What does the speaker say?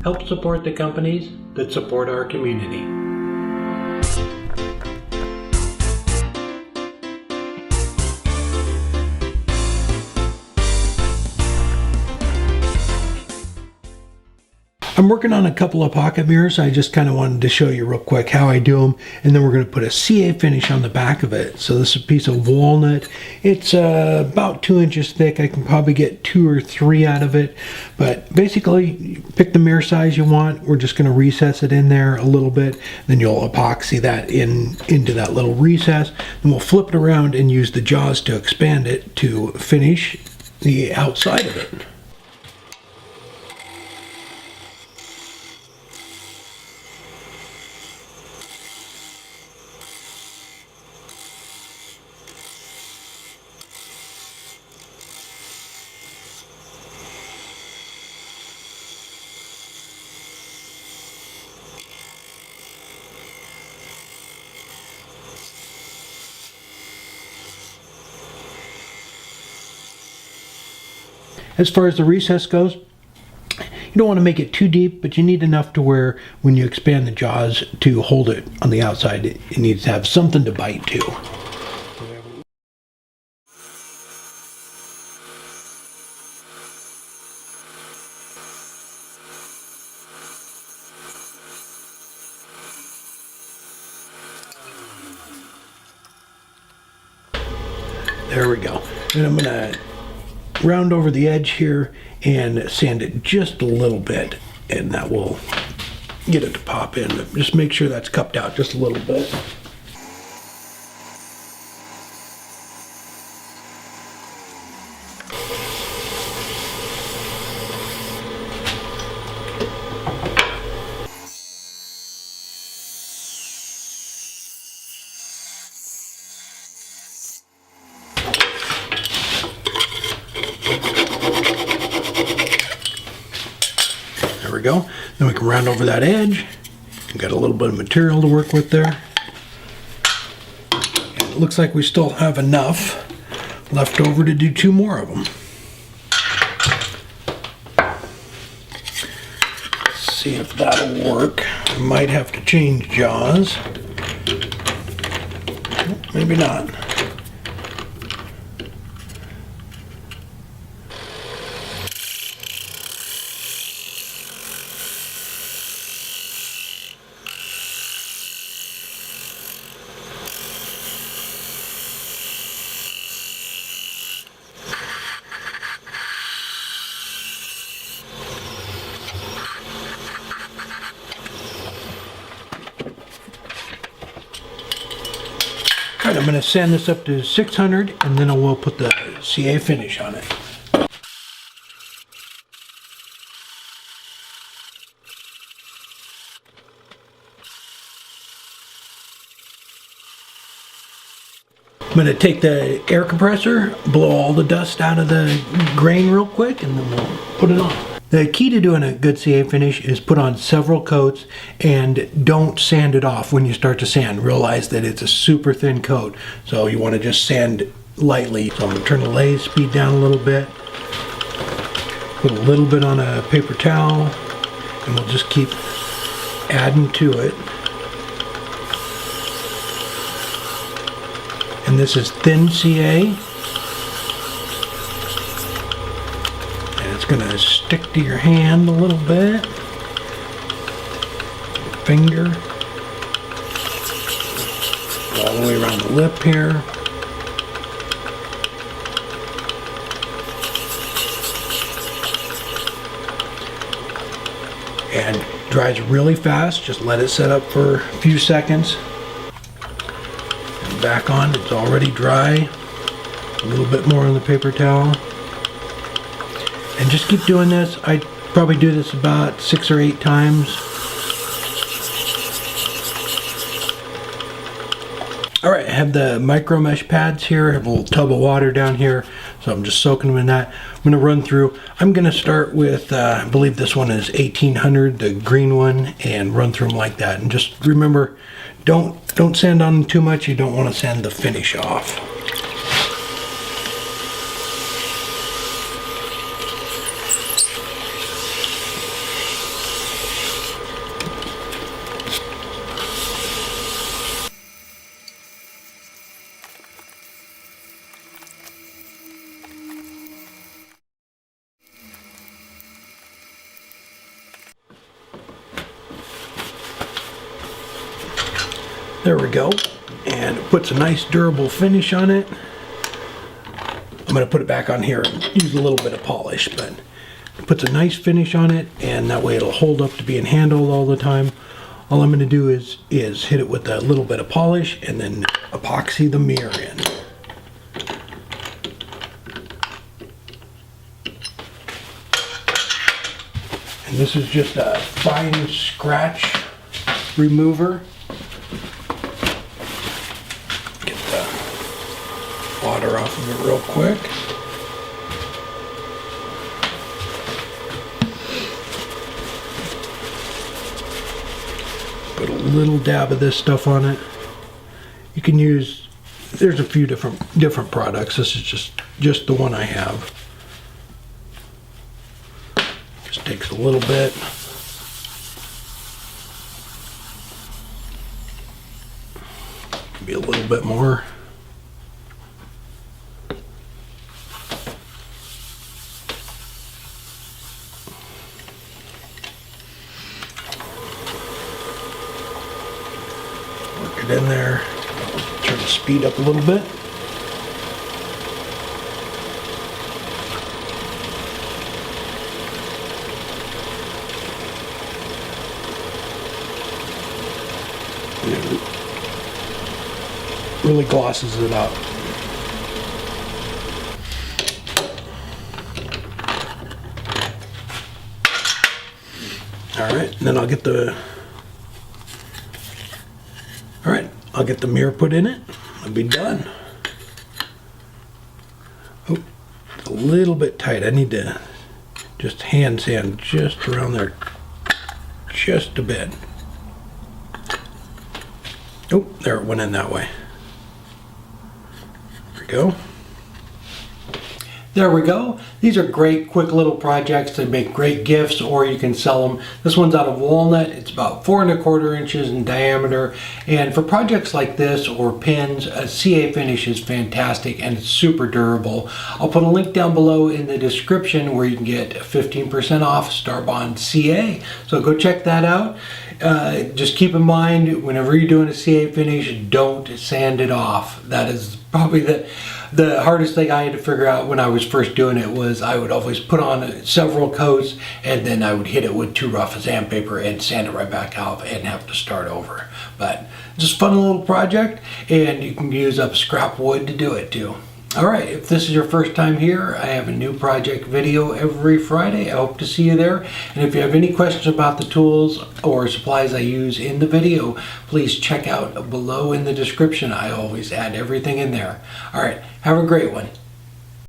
Help support the companies that support our community. I'm working on a couple of pocket mirrors. I just kind of wanted to show you real quick how I do them, and then we're going to put a CA finish on the back of it. So this is a piece of walnut. It's about 2 inches thick. I can probably get 2 or 3 out of it, but basically you pick the mirror size you want. We're just going to recess it in there a little bit, then you'll epoxy that into that little recess, and we'll flip it around and use the jaws to expand it to finish the outside of it. As far as the recess goes, you don't want to make it too deep, but you need enough to where when you expand the jaws to hold it on the outside, it needs to have something to bite to. There we go. And I'm going to round over the edge here and sand it just a little bit, and that will get it to pop in. But just make sure that's cupped out just a little bit. There we go. Then we can round over that edge. We've got a little bit of material to work with there. And it looks like we still have enough left over to do 2 more of them. Let's see if that'll work. I might have to change jaws. Maybe not. Alright, I'm going to sand this up to 600, and then I will put the CA finish on it. I'm going to take the air compressor, blow all the dust out of the grain real quick, and then we'll put it on. The key to doing a good CA finish is put on several coats and don't sand it off when you start to sand. Realize that it's a super thin coat, so you want to just sand lightly. So I'm going to turn the lathe speed down a little bit, put a little bit on a paper towel, and we'll just keep adding to it. And this is thin CA. It's going to stick to your hand a little bit. Finger. All the way around the lip here. And dries really fast. Just let it set up for a few seconds. And back on, it's already dry. A little bit more on the paper towel. And just keep doing this. I probably do this about 6 or 8 times. Alright, I have the micro mesh pads here. I have a little tub of water down here, so I'm just soaking them in that. I'm going to run through. I'm going to start with, I believe this one is 1800, the green one, and run through them like that. And just remember, don't sand on them too much. You don't want to sand the finish off. There we go. And it puts a nice durable finish on it. I'm going to put it back on here and use a little bit of polish, but it puts a nice finish on it, and that way it'll hold up to being handled all the time. All I'm going to do is hit it with a little bit of polish and then epoxy the mirror in. And this is just a fine scratch remover. Get the water off of it real quick. Put a little dab of this stuff on it. You can use, there's a few different products. This is just the one I have. Just takes a little bit. Maybe a little bit more. Work it in there. Turn the speed up a little bit. It really glosses it up. All right, then I'll get the mirror put in it. I'll be done. Oh, it's a little bit tight. I need to just hand sand just around there, just a bit. Oh, there it went in that way. There we go. There we go. These are great, quick little projects that make great gifts, or you can sell them. This one's out of walnut. It's about 4 1/4 inches in diameter. And for projects like this or pins, a CA finish is fantastic and it's super durable. I'll put a link down below in the description where you can get 15% off Starbond CA. So go check that out. Just keep in mind, whenever you're doing a CA finish, don't sand it off. That is probably the hardest thing I had to figure out when I was first doing it. Was I would always put on several coats and then I would hit it with 𝗬𝗏 sandpaper and sand it right back out and have to start over. But just a fun little project, and you can use up scrap wood to do it too. Alright, if this is your first time here, I have a new project video every Friday. I hope to see you there. And if you have any questions about the tools or supplies I use in the video, please check out below in the description. I always add everything in there. Alright, have a great one.